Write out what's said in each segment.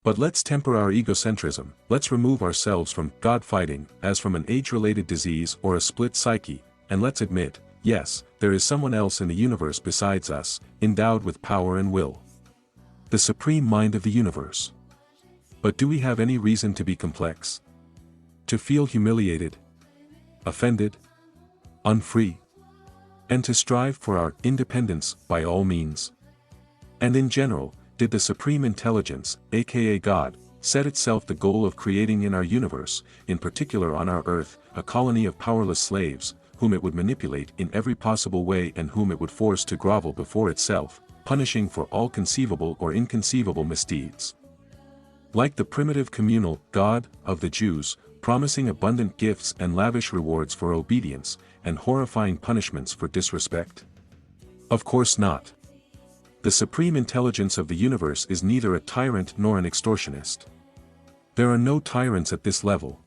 But let's temper our egocentrism, let's remove ourselves from God-fighting, as from an age-related disease or a split psyche, and let's admit, yes, there is someone else in the universe besides us, endowed with power and will. The supreme mind of the universe. But do we have any reason to be complex? To feel humiliated? Offended? Unfree? And to strive for our independence by all means? And in general, did the Supreme Intelligence, aka God, set itself the goal of creating in our universe, in particular on our Earth, a colony of powerless slaves, whom it would manipulate in every possible way and whom it would force to grovel before itself, punishing for all conceivable or inconceivable misdeeds? Like the primitive communal God of the Jews, promising abundant gifts and lavish rewards for obedience, and horrifying punishments for disrespect? Of course not. The supreme intelligence of the universe is neither a tyrant nor an extortionist. There are no tyrants at this level.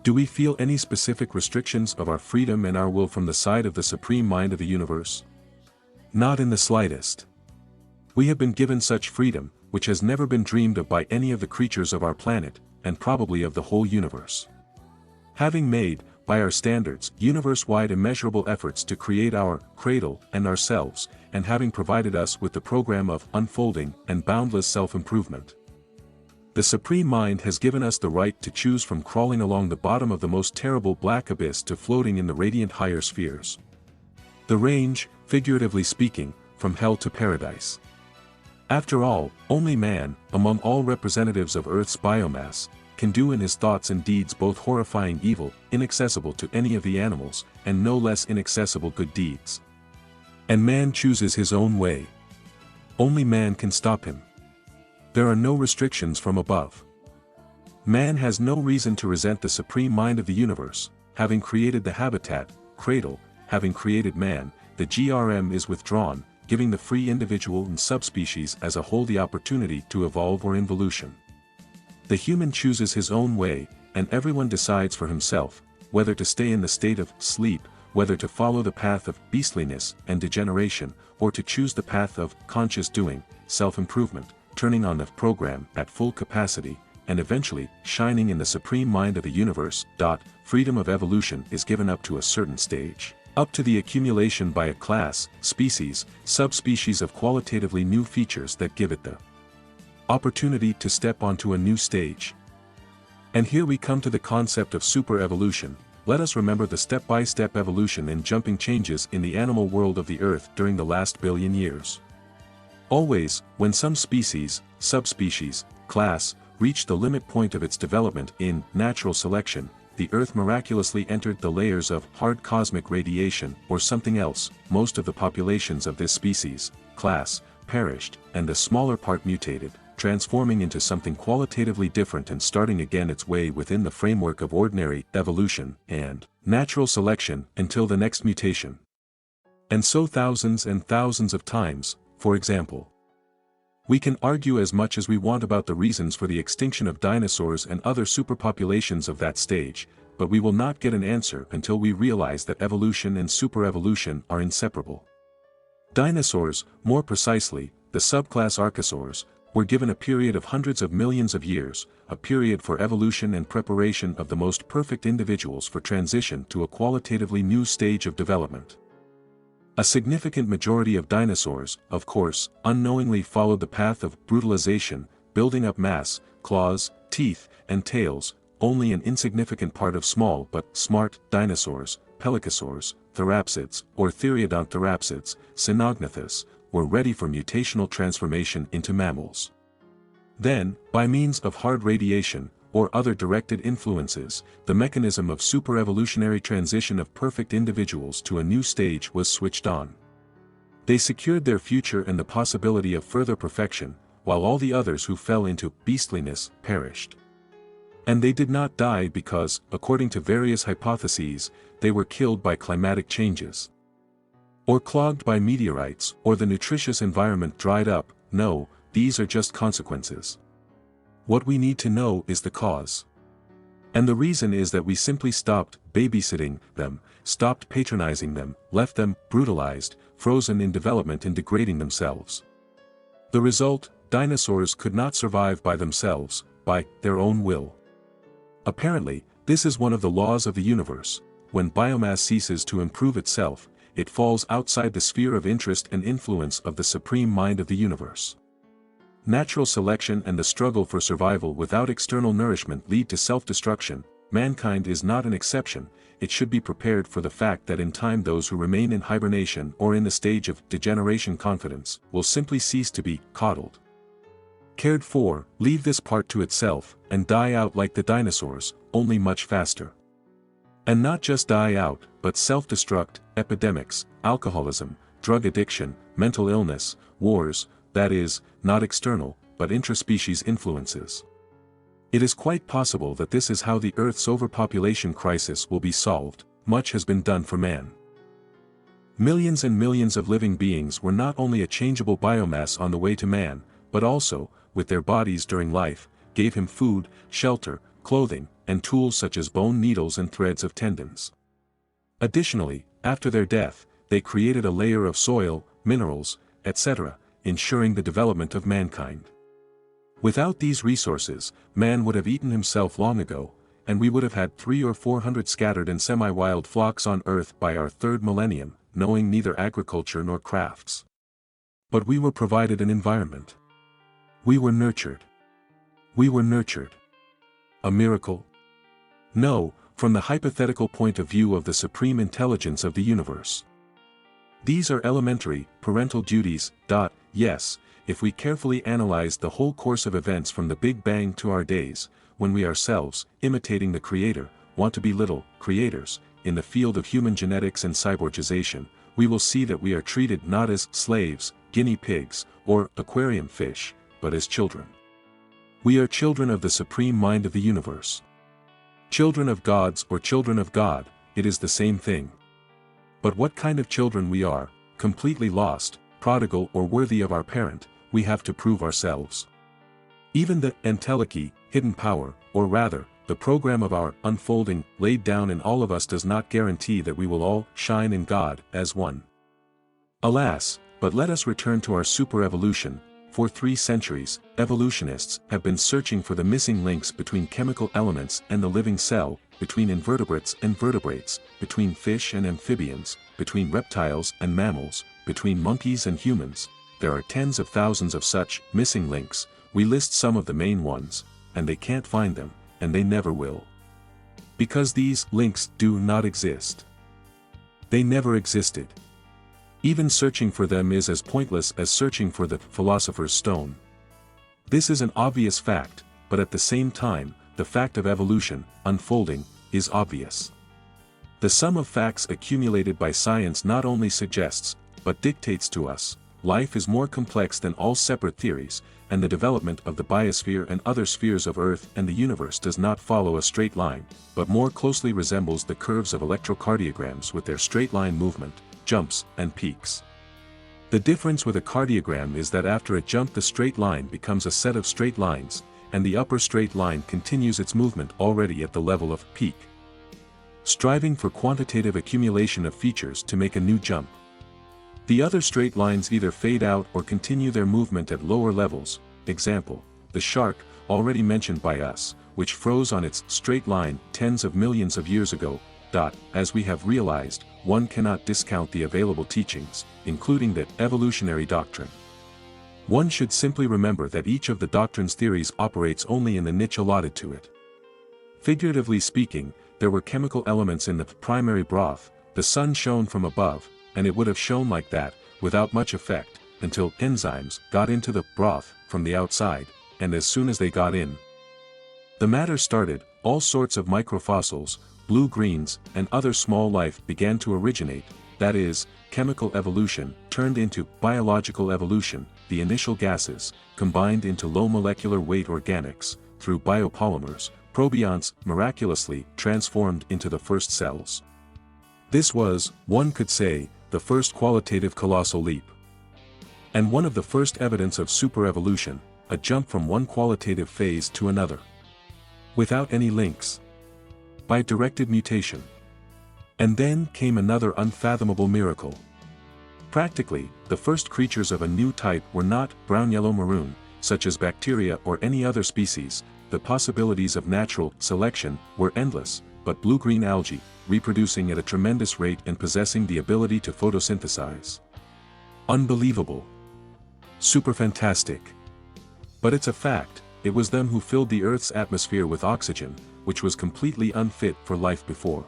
Do we feel any specific restrictions of our freedom and our will from the side of the supreme mind of the universe? Not in the slightest. We have been given such freedom, which has never been dreamed of by any of the creatures of our planet, and probably of the whole universe. Having made, by our standards, universe-wide immeasurable efforts to create our cradle and ourselves, and having provided us with the program of unfolding and boundless self-improvement. The Supreme Mind has given us the right to choose from crawling along the bottom of the most terrible black abyss to floating in the radiant higher spheres. The range, figuratively speaking, from hell to paradise. After all, only man, among all representatives of Earth's biomass, can do in his thoughts and deeds both horrifying evil, inaccessible to any of the animals, and no less inaccessible good deeds. And man chooses his own way. Only man can stop him. There are no restrictions from above. Man has no reason to resent the supreme mind of the universe, having created the habitat, cradle, having created man, the GRM is withdrawn, giving the free individual and subspecies as a whole the opportunity to evolve or involution. The human chooses his own way, and everyone decides for himself, whether to stay in the state of sleep, whether to follow the path of beastliness and degeneration, or to choose the path of conscious doing, self-improvement, turning on the program at full capacity, and eventually shining in the supreme mind of the universe. Freedom of evolution is given up to a certain stage, up to the accumulation by a class, species, subspecies of qualitatively new features that give it the opportunity to step onto a new stage. And here we come to the concept of super-evolution. Let us remember the step-by-step evolution and jumping changes in the animal world of the Earth during the last billion years. Always, when some species, subspecies, class, reached the limit point of its development in natural selection, the Earth miraculously entered the layers of hard cosmic radiation or something else. Most of the populations of this species, class, perished, and the smaller part mutated, transforming into something qualitatively different and starting again its way within the framework of ordinary evolution and natural selection until the next mutation. And so thousands and thousands of times, for example. We can argue as much as we want about the reasons for the extinction of dinosaurs and other superpopulations of that stage, but we will not get an answer until we realize that evolution and superevolution are inseparable. Dinosaurs, more precisely, the subclass Archosaurs, were given a period of hundreds of millions of years, a period for evolution and preparation of the most perfect individuals for transition to a qualitatively new stage of development. A significant majority of dinosaurs, of course, unknowingly followed the path of brutalization, building up mass, claws, teeth, and tails. Only an insignificant part of small but smart dinosaurs, pelycosaurs, therapsids, or therapsids, cynognathus, were ready for mutational transformation into mammals. Then, by means of hard radiation, or other directed influences, the mechanism of super-evolutionary transition of perfect individuals to a new stage was switched on. They secured their future and the possibility of further perfection, while all the others who fell into beastliness perished. And they did not die because, according to various hypotheses, they were killed by climatic changes, or clogged by meteorites, or the nutritious environment dried up. No, these are just consequences. What we need to know is the cause. And the reason is that we simply stopped babysitting them, stopped patronizing them, left them brutalized, frozen in development and degrading themselves. The result, dinosaurs could not survive by themselves, by their own will. Apparently, this is one of the laws of the universe. When biomass ceases to improve itself, it falls outside the sphere of interest and influence of the supreme mind of the universe. Natural selection and the struggle for survival without external nourishment lead to self-destruction. Mankind is not an exception. It should be prepared for the fact that in time those who remain in hibernation or in the stage of degeneration confidence will simply cease to be coddled, cared for, leave this part to itself, and die out like the dinosaurs, only much faster. And not just die out, but self-destruct, epidemics, alcoholism, drug addiction, mental illness, wars, that is, not external, but intraspecies influences. It is quite possible that this is how the Earth's overpopulation crisis will be solved. Much has been done for man. Millions and millions of living beings were not only a changeable biomass on the way to man, but also, with their bodies during life, gave him food, shelter, clothing, and tools such as bone needles and threads of tendons. Additionally, after their death, they created a layer of soil, minerals, etc., ensuring the development of mankind. Without these resources, man would have eaten himself long ago, and we would have had 300 or 400 scattered and semi-wild flocks on Earth by our third millennium, knowing neither agriculture nor crafts. But we were provided an environment. We were nurtured. We were nurtured. A miracle? No, from the hypothetical point of view of the supreme intelligence of the universe. These are elementary, parental duties. Yes, if we carefully analyze the whole course of events from the Big Bang to our days, when we ourselves, imitating the Creator, want to be little creators, in the field of human genetics and cyborgization, we will see that we are treated not as slaves, guinea pigs, or aquarium fish, but as children. We are children of the supreme mind of the universe. Children of gods or children of God, it is the same thing. But what kind of children we are, completely lost, prodigal or worthy of our parent, we have to prove ourselves. Even the entelechy, hidden power, or rather, the program of our unfolding, laid down in all of us does not guarantee that we will all shine in God as one. Alas, but let us return to our super-evolution. For 3 centuries, evolutionists have been searching for the missing links between chemical elements and the living cell, between invertebrates and vertebrates, between fish and amphibians, between reptiles and mammals, between monkeys and humans. There are tens of thousands of such missing links. We list some of the main ones, and they can't find them, and they never will. Because these links do not exist. They never existed. Even searching for them is as pointless as searching for the philosopher's stone. This is an obvious fact, but at the same time, the fact of evolution, unfolding, is obvious. The sum of facts accumulated by science not only suggests, but dictates to us, life is more complex than all separate theories, and the development of the biosphere and other spheres of Earth and the universe does not follow a straight line, but more closely resembles the curves of electrocardiograms with their straight line movement, jumps, and peaks. The difference with a cardiogram is that after a jump the straight line becomes a set of straight lines, and the upper straight line continues its movement already at the level of peak. Striving for quantitative accumulation of features to make a new jump. The other straight lines either fade out or continue their movement at lower levels. Example, the shark, already mentioned by us, which froze on its straight line tens of millions of years ago. As we have realized, one cannot discount the available teachings, including the evolutionary doctrine. One should simply remember that each of the doctrine's theories operates only in the niche allotted to it. Figuratively speaking, there were chemical elements in the primary broth, the sun shone from above, and it would have shone like that, without much effect, until enzymes got into the broth from the outside, and as soon as they got in, the matter started, all sorts of microfossils, blue-greens, and other small life began to originate, that is, chemical evolution turned into biological evolution, the initial gases, combined into low molecular weight organics, through biopolymers, probionts miraculously transformed into the first cells. This was, one could say, the first qualitative colossal leap. And one of the first evidence of superevolution, a jump from one qualitative phase to another. Without any links. By directed mutation. And then came another unfathomable miracle. Practically, the first creatures of a new type were not brown-yellow-maroon, such as bacteria or any other species, the possibilities of natural selection were endless, but blue-green algae, reproducing at a tremendous rate and possessing the ability to photosynthesize. Unbelievable. Super fantastic. But it's a fact, it was them who filled the Earth's atmosphere with oxygen, which was completely unfit for life before.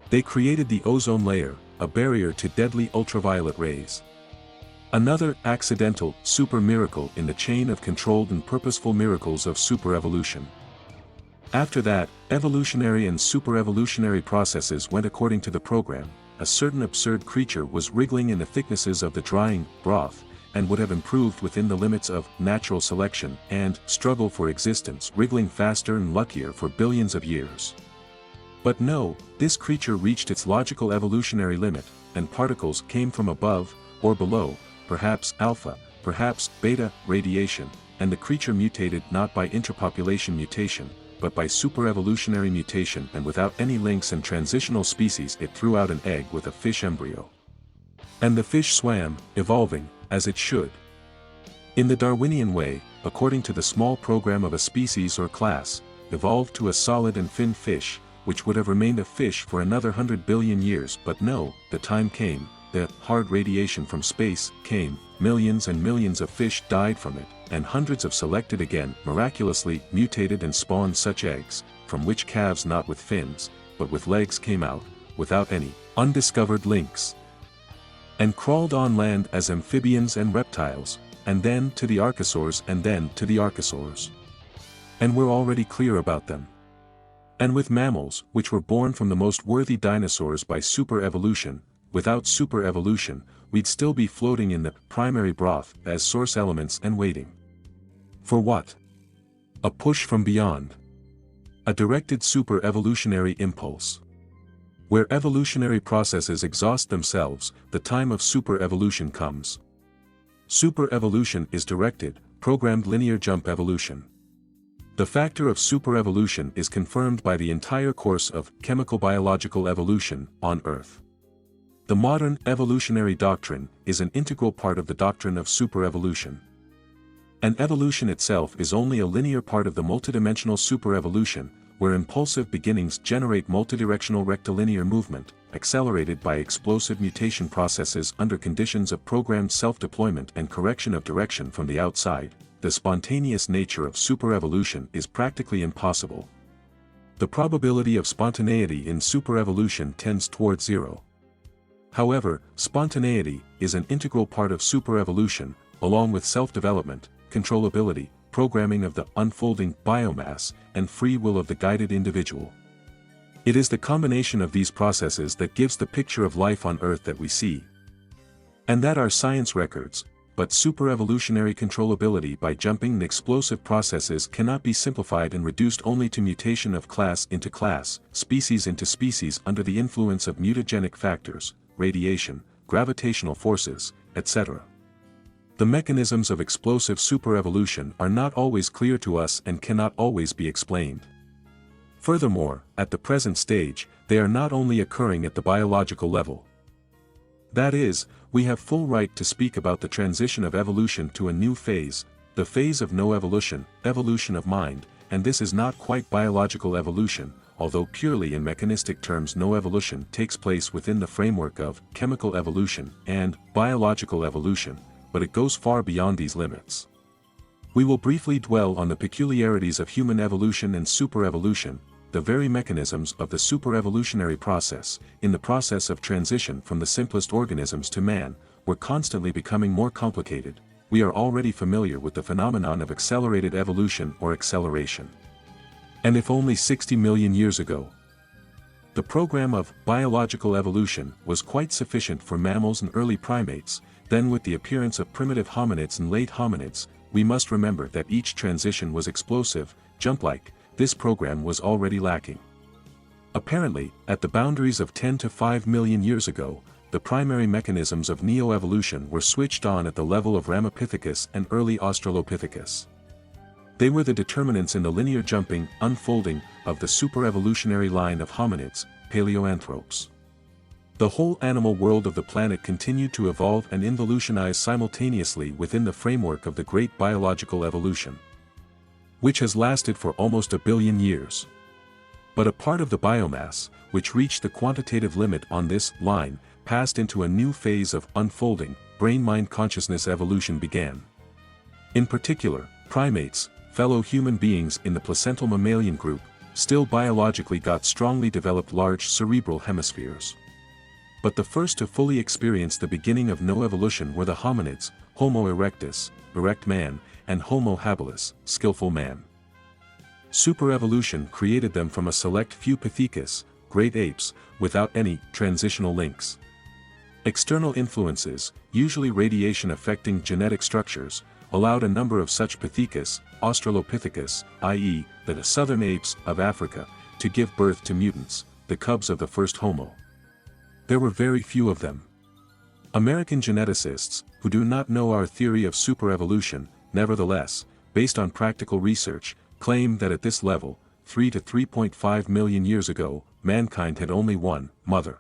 They created the ozone layer, a barrier to deadly ultraviolet rays. Another accidental, super miracle in the chain of controlled and purposeful miracles of superevolution. After that, evolutionary and super-evolutionary processes went according to the program. A certain absurd creature was wriggling in the thicknesses of the drying broth, and would have improved within the limits of natural selection and struggle for existence, wriggling faster and luckier for billions of years. But no, this creature reached its logical evolutionary limit, and particles came from above, or below, perhaps alpha, perhaps beta, radiation, and the creature mutated not by interpopulation mutation, but by super-evolutionary mutation, and without any links and transitional species it threw out an egg with a fish embryo. And the fish swam, evolving, as it should. In the Darwinian way, according to the small program of a species or class, evolved to a solid and thin fish, which would have remained a fish for another 100 billion years, but no, the time came, the hard radiation from space came, millions and millions of fish died from it, and hundreds of selected again, miraculously mutated and spawned such eggs, from which calves not with fins, but with legs came out, without any undiscovered links, and crawled on land as amphibians and reptiles, and then to the archosaurs and then to the archosaurs. And we're already clear about them. And with mammals, which were born from the most worthy dinosaurs by super-evolution, without super-evolution, we'd still be floating in the primary broth as source elements and waiting. For what? A push from beyond. A directed super-evolutionary impulse. Where evolutionary processes exhaust themselves, the time of super-evolution comes. Super-evolution is directed, programmed linear jump evolution. The factor of super-evolution is confirmed by the entire course of chemical-biological evolution on Earth. The modern evolutionary doctrine is an integral part of the doctrine of super-evolution. And evolution itself is only a linear part of the multidimensional super-evolution, where impulsive beginnings generate multidirectional rectilinear movement, accelerated by explosive mutation processes under conditions of programmed self-deployment and correction of direction from the outside. The spontaneous nature of superevolution is practically impossible. The probability of spontaneity in superevolution tends towards zero. However, spontaneity is an integral part of superevolution, along with self-development, controllability, programming of the unfolding biomass, and free will of the guided individual. It is the combination of these processes that gives the picture of life on Earth that we see. And that our science records, but super-evolutionary controllability by jumping and explosive processes cannot be simplified and reduced only to mutation of class into class, species into species under the influence of mutagenic factors, radiation, gravitational forces, etc. The mechanisms of explosive superevolution are not always clear to us and cannot always be explained. Furthermore, at the present stage, they are not only occurring at the biological level. That is, we have full right to speak about the transition of evolution to a new phase, the phase of no evolution, evolution of mind, and this is not quite biological evolution, although purely in mechanistic terms no evolution takes place within the framework of chemical evolution and biological evolution, but it goes far beyond these limits. We will briefly dwell on the peculiarities of human evolution and superevolution, the very mechanisms of the super-evolutionary process. In the process of transition from the simplest organisms to man, we're constantly becoming more complicated. We are already familiar with the phenomenon of accelerated evolution or acceleration. And if only 60 million years ago, the program of biological evolution was quite sufficient for mammals and early primates, then with the appearance of primitive hominids and late hominids, we must remember that each transition was explosive, jump-like. This program was already lacking. Apparently, at the boundaries of 10 to 5 million years ago, the primary mechanisms of neo-evolution were switched on at the level of Ramapithecus and early Australopithecus. They were the determinants in the linear jumping, unfolding, of the super-evolutionary line of hominids, Paleoanthropes. The whole animal world of the planet continued to evolve and involutionize simultaneously within the framework of the great biological evolution, which has lasted for almost a billion years. But a part of the biomass, which reached the quantitative limit on this line, passed into a new phase of unfolding, brain-mind consciousness evolution began. In particular, primates, fellow human beings in the placental mammalian group, still biologically got strongly developed large cerebral hemispheres. But the first to fully experience the beginning of no evolution were the hominids, Homo erectus, erect man, and Homo habilis, skillful man. Superevolution created them from a select few Pithecus, great apes, without any transitional links. External influences, usually radiation affecting genetic structures, allowed a number of such Pithecus, Australopithecus, i.e., the southern apes of Africa, to give birth to mutants, the cubs of the first Homo. There were very few of them. American geneticists, who do not know our theory of superevolution, nevertheless, based on practical research, claim that at this level, 3 to 3.5 million years ago, mankind had only one mother.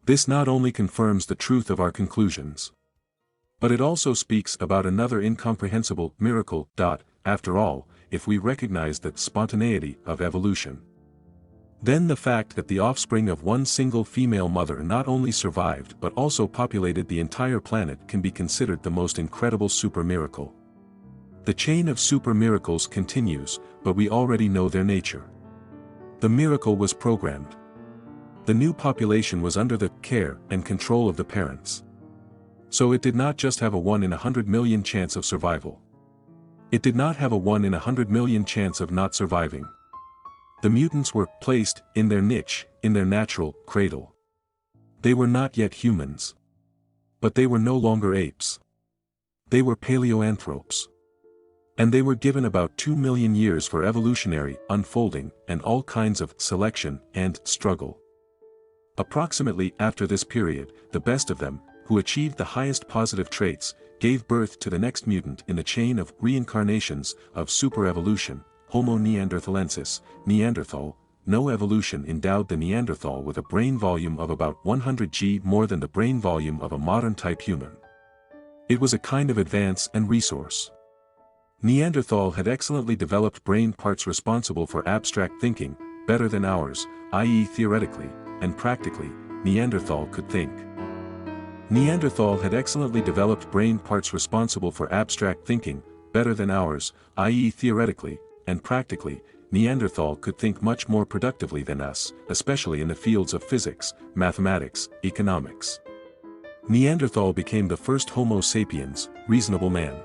This not only confirms the truth of our conclusions, but it also speaks about another incomprehensible miracle. After all, if we recognize the spontaneity of evolution, then the fact that the offspring of one single female mother not only survived but also populated the entire planet can be considered the most incredible super miracle. The chain of super miracles continues, but we already know their nature. The miracle was programmed. The new population was under the care and control of the parents. So it did not just have a 1 in 100 million chance of survival. It did not have a 1 in 100 million chance of not surviving. The mutants were placed in their niche, in their natural cradle. They were not yet humans. But they were no longer apes. They were paleoanthropes. And they were given about 2 million years for evolutionary unfolding and all kinds of selection and struggle. Approximately after this period, the best of them, who achieved the highest positive traits, gave birth to the next mutant in the chain of reincarnations of superevolution, Homo neanderthalensis, Neanderthal. No evolution endowed the Neanderthal with a brain volume of about 100 g more than the brain volume of a modern-type human. It was a kind of advance and resource. Neanderthal had excellently developed brain parts responsible for abstract thinking, better than ours, i.e. theoretically, and practically, Neanderthal could think. Neanderthal had excellently developed brain parts responsible for abstract thinking, better than ours, i.e. theoretically, and practically, Neanderthal could think much more productively than us, especially in the fields of physics, mathematics, economics. Neanderthal became the first Homo sapiens, reasonable man.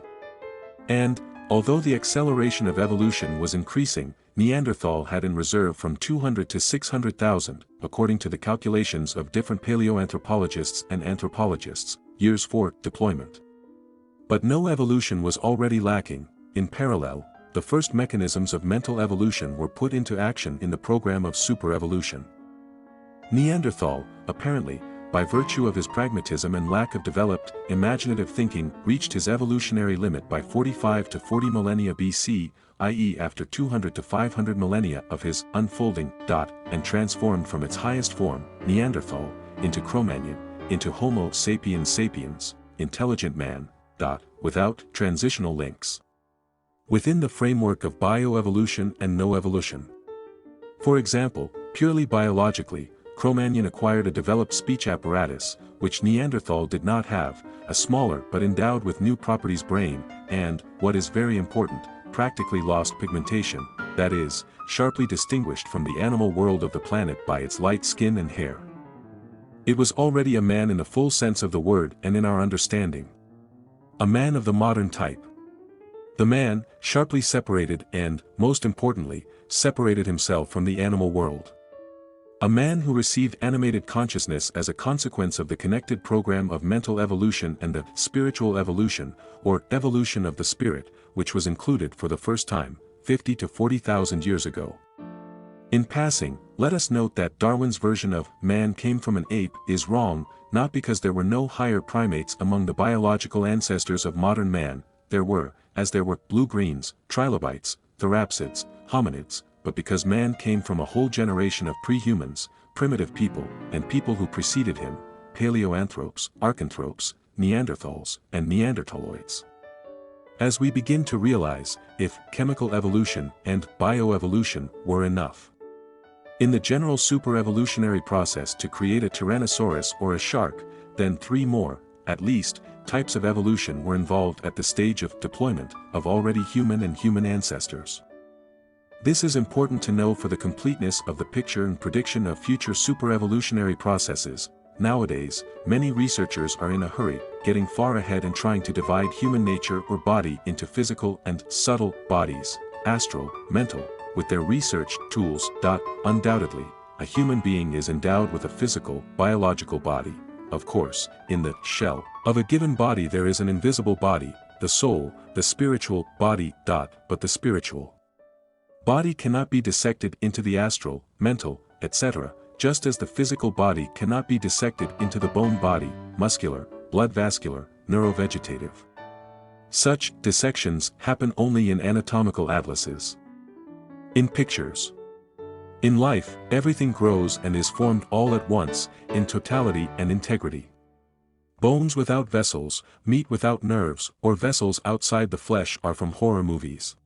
And, although the acceleration of evolution was increasing, Neanderthal had in reserve from 200 to 600,000, according to the calculations of different paleoanthropologists and anthropologists, years for deployment. But no evolution was already lacking. In parallel, the first mechanisms of mental evolution were put into action in the program of superevolution. Neanderthal, apparently, by virtue of his pragmatism and lack of developed, imaginative thinking, reached his evolutionary limit by 45 to 40 millennia BC, i.e. after 200 to 500 millennia of his unfolding, and transformed from its highest form, Neanderthal, into Cro-Magnon, into Homo sapiens sapiens, intelligent man, without transitional links. Within the framework of bioevolution and no evolution. For example, purely biologically, Cro-Magnon acquired a developed speech apparatus, which Neanderthal did not have, a smaller but endowed with new properties brain, and, what is very important, practically lost pigmentation, that is, sharply distinguished from the animal world of the planet by its light skin and hair. It was already a man in the full sense of the word and in our understanding. A man of the modern type. The man, sharply separated and, most importantly, separated himself from the animal world. A man who received animated consciousness as a consequence of the connected program of mental evolution and the spiritual evolution, or evolution of the spirit, which was included for the first time, 50 to 40,000 years ago. In passing, let us note that Darwin's version of man came from an ape is wrong, not because there were no higher primates among the biological ancestors of modern man, there were, as there were blue-greens, trilobites, therapsids, hominids, but because man came from a whole generation of pre-humans, primitive people, and people who preceded him, Paleoanthropes, Archanthropes, Neanderthals, and Neanderthaloids. As we begin to realize, if chemical evolution and bioevolution were enough, in the general superevolutionary process to create a Tyrannosaurus or a shark, then 3 more, at least, types of evolution were involved at the stage of deployment of already human and human ancestors. This is important to know for the completeness of the picture and prediction of future superevolutionary processes. Nowadays, many researchers are in a hurry, getting far ahead and trying to divide human nature or body into physical and subtle bodies, astral, mental, with their research tools. Undoubtedly, a human being is endowed with a physical, biological body. Of course, in the shell of a given body there is an invisible body, the soul, the spiritual body. But the spiritual body cannot be dissected into the astral, mental, etc., just as the physical body cannot be dissected into the bone body, muscular, blood vascular, neurovegetative. Such dissections happen only in anatomical atlases. In pictures. In life, everything grows and is formed all at once, in totality and integrity. Bones without vessels, meat without nerves, or vessels outside the flesh are from horror movies.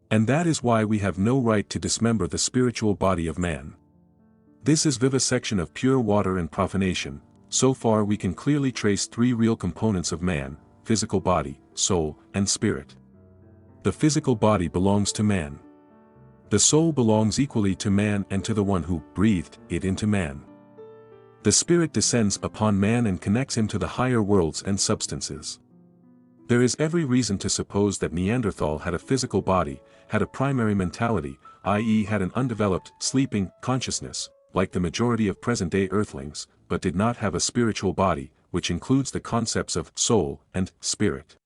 And that is why we have no right to dismember the spiritual body of man. This is vivisection of pure water and profanation. So far we can clearly trace 3 real components of man: physical body, soul, and spirit. The physical body belongs to man. The soul belongs equally to man and to the one who breathed it into man. The spirit descends upon man and connects him to the higher worlds and substances. There is every reason to suppose that Neanderthal had a physical body, had a primary mentality, i.e. had an undeveloped, sleeping, consciousness, like the majority of present-day Earthlings, but did not have a spiritual body, which includes the concepts of soul and spirit.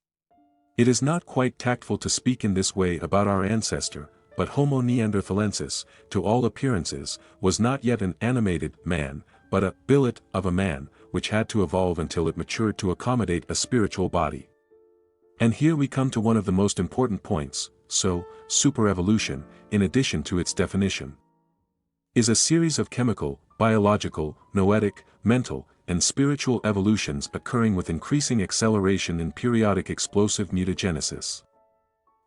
It is not quite tactful to speak in this way about our ancestor, but Homo neanderthalensis, to all appearances, was not yet an animated man, but a billet of a man, which had to evolve until it matured to accommodate a spiritual body. And here we come to one of the most important points. So, superevolution, in addition to its definition, is a series of chemical, biological, noetic, mental, and spiritual evolutions occurring with increasing acceleration in periodic explosive mutagenesis.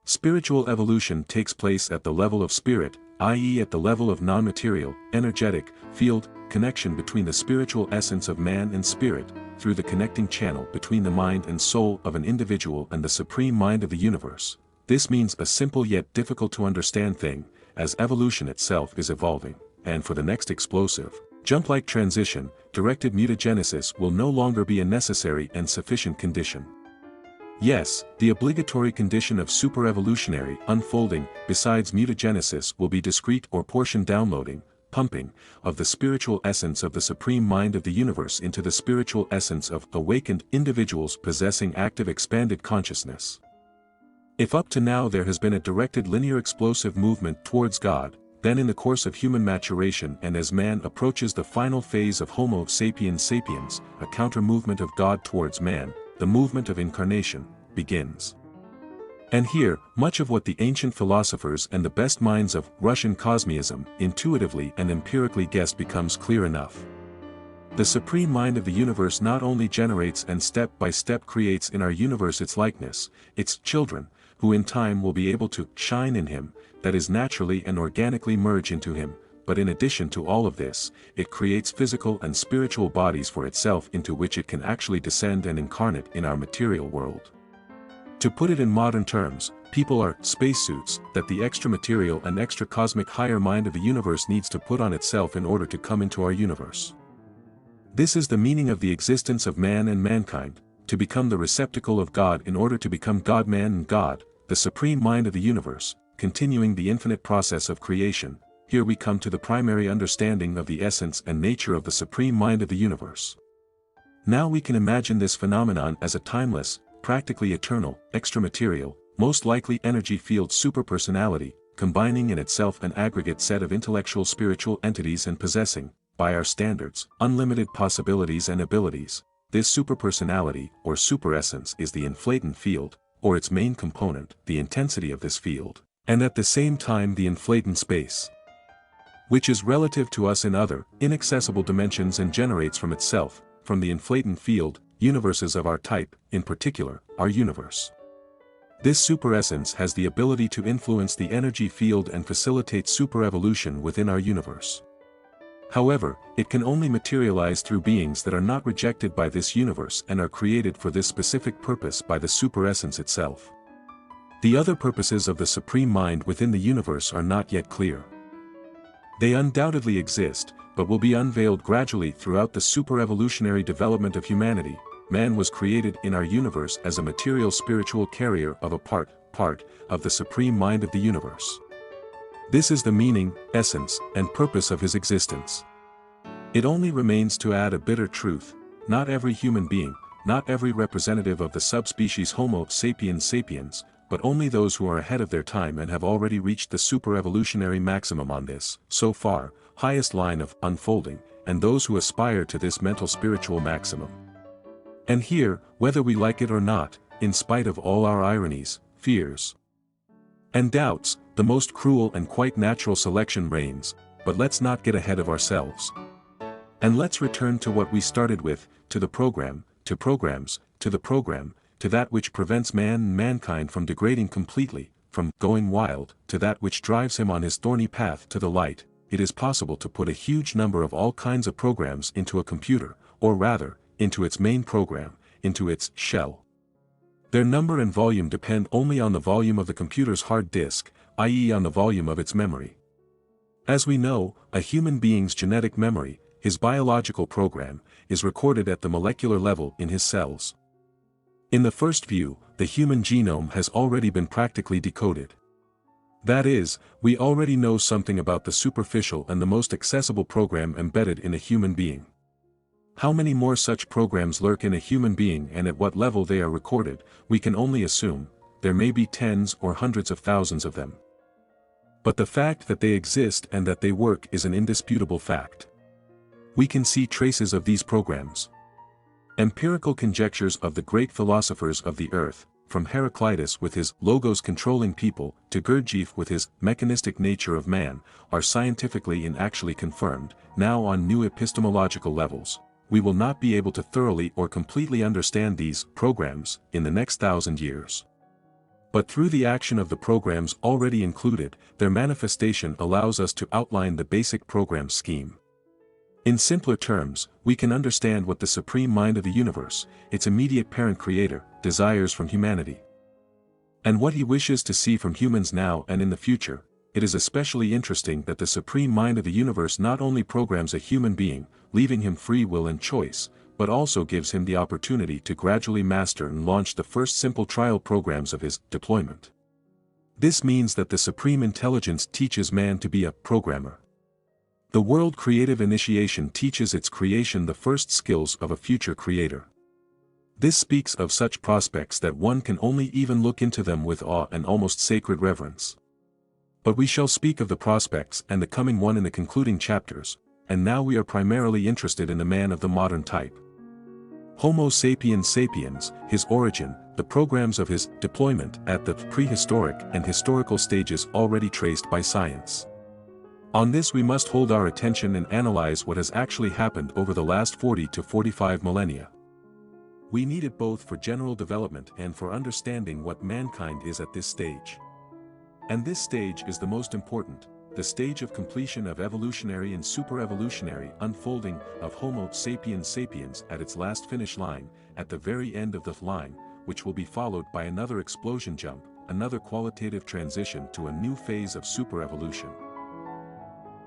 Spiritual evolution takes place at the level of spirit, i.e. at the level of non-material, energetic, field, connection between the spiritual essence of man and spirit, through the connecting channel between the mind and soul of an individual and the supreme mind of the universe. This means a simple yet difficult to understand thing, as evolution itself is evolving, and for the next explosive, jump-like transition, directed mutagenesis will no longer be a necessary and sufficient condition. Yes, the obligatory condition of superevolutionary unfolding, besides mutagenesis, will be discrete or portion downloading, pumping, of the spiritual essence of the supreme mind of the universe into the spiritual essence of awakened individuals possessing active expanded consciousness. If up to now there has been a directed linear explosive movement towards God, then in the course of human maturation and as man approaches the final phase of Homo sapiens sapiens, a counter-movement of God towards man, the movement of incarnation, begins. And here, much of what the ancient philosophers and the best minds of Russian cosmism intuitively and empirically guessed becomes clear enough. The supreme mind of the universe not only generates and step by step creates in our universe its likeness, its children, who in time will be able to shine in him, that is naturally and organically merge into him, but in addition to all of this, it creates physical and spiritual bodies for itself into which it can actually descend and incarnate in our material world. To put it in modern terms, people are spacesuits that the extra-material and extra-cosmic higher mind of the universe needs to put on itself in order to come into our universe. This is the meaning of the existence of man and mankind, to become the receptacle of God in order to become God-man and God, the supreme mind of the universe, continuing the infinite process of creation. Here we come to the primary understanding of the essence and nature of the supreme mind of the universe. Now we can imagine this phenomenon as a timeless, practically eternal, extra-material, most likely energy field superpersonality, combining in itself an aggregate set of intellectual spiritual entities and possessing, by our standards, unlimited possibilities and abilities. This superpersonality, or superessence, is the inflatant field, or its main component, the intensity of this field, and at the same time the inflatant space. which is relative to us in other, inaccessible dimensions and generates from itself, from the inflating field, universes of our type, in particular, our universe. This superessence has the ability to influence the energy field and facilitate superevolution within our universe. However, it can only materialize through beings that are not rejected by this universe and are created for this specific purpose by the superessence itself. The other purposes of the supreme mind within the universe are not yet clear. They undoubtedly exist, but will be unveiled gradually throughout the super-evolutionary development of humanity. Man was created in our universe as a material spiritual carrier of a part of the supreme mind of the universe. This is the meaning, essence, and purpose of his existence. It only remains to add a bitter truth: not every human being, not every representative of the subspecies Homo sapiens, but only those who are ahead of their time and have already reached the super-evolutionary maximum on this, so far, highest line of unfolding, and those who aspire to this mental spiritual maximum. And here, whether we like it or not, in spite of all our ironies, fears, and doubts, the most cruel and quite natural selection reigns, but let's not get ahead of ourselves. And let's return to what we started with, to the program, to programs, to the program, to that which prevents mankind from degrading completely, from going wild, to that which drives him on his thorny path to the light. It is possible to put a huge number of all kinds of programs into a computer, or rather, into its main program, into its shell. Their number and volume depend only on the volume of the computer's hard disk, i.e. on the volume of its memory. As we know, a human being's genetic memory, his biological program, is recorded at the molecular level in his cells. In the first view, the human genome has already been practically decoded. That is, we already know something about the superficial and the most accessible program embedded in a human being. How many more such programs lurk in a human being and at what level they are recorded, we can only assume. There may be tens or hundreds of thousands of them. But the fact that they exist and that they work is an indisputable fact. We can see traces of these programs. Empirical conjectures of the great philosophers of the earth, from Heraclitus with his logos controlling people, to Gurdjieff with his mechanistic nature of man, are scientifically and actually confirmed, now on new epistemological levels. We will not be able to thoroughly or completely understand these programs in the next 1,000 years. But through the action of the programs already included, their manifestation allows us to outline the basic program scheme. In simpler terms, we can understand what the supreme mind of the universe, its immediate parent creator, desires from humanity. And what he wishes to see from humans now and in the future. It is especially interesting that the supreme mind of the universe not only programs a human being, leaving him free will and choice, but also gives him the opportunity to gradually master and launch the first simple trial programs of his deployment. This means that the supreme intelligence teaches man to be a programmer. The world creative initiation teaches its creation the first skills of a future creator. This speaks of such prospects that one can only even look into them with awe and almost sacred reverence. But we shall speak of the prospects and the coming one in the concluding chapters, and now we are primarily interested in the man of the modern type. Homo sapiens, his origin, the programs of his deployment at the prehistoric and historical stages already traced by science. On this we must hold our attention and analyze what has actually happened over the last 40 to 45 millennia. We need it both for general development and for understanding what mankind is at this stage. And this stage is the most important, the stage of completion of evolutionary and super-evolutionary unfolding of Homo sapiens at its last finish line, at the very end of the line, which will be followed by another explosion jump, another qualitative transition to a new phase of super-evolution.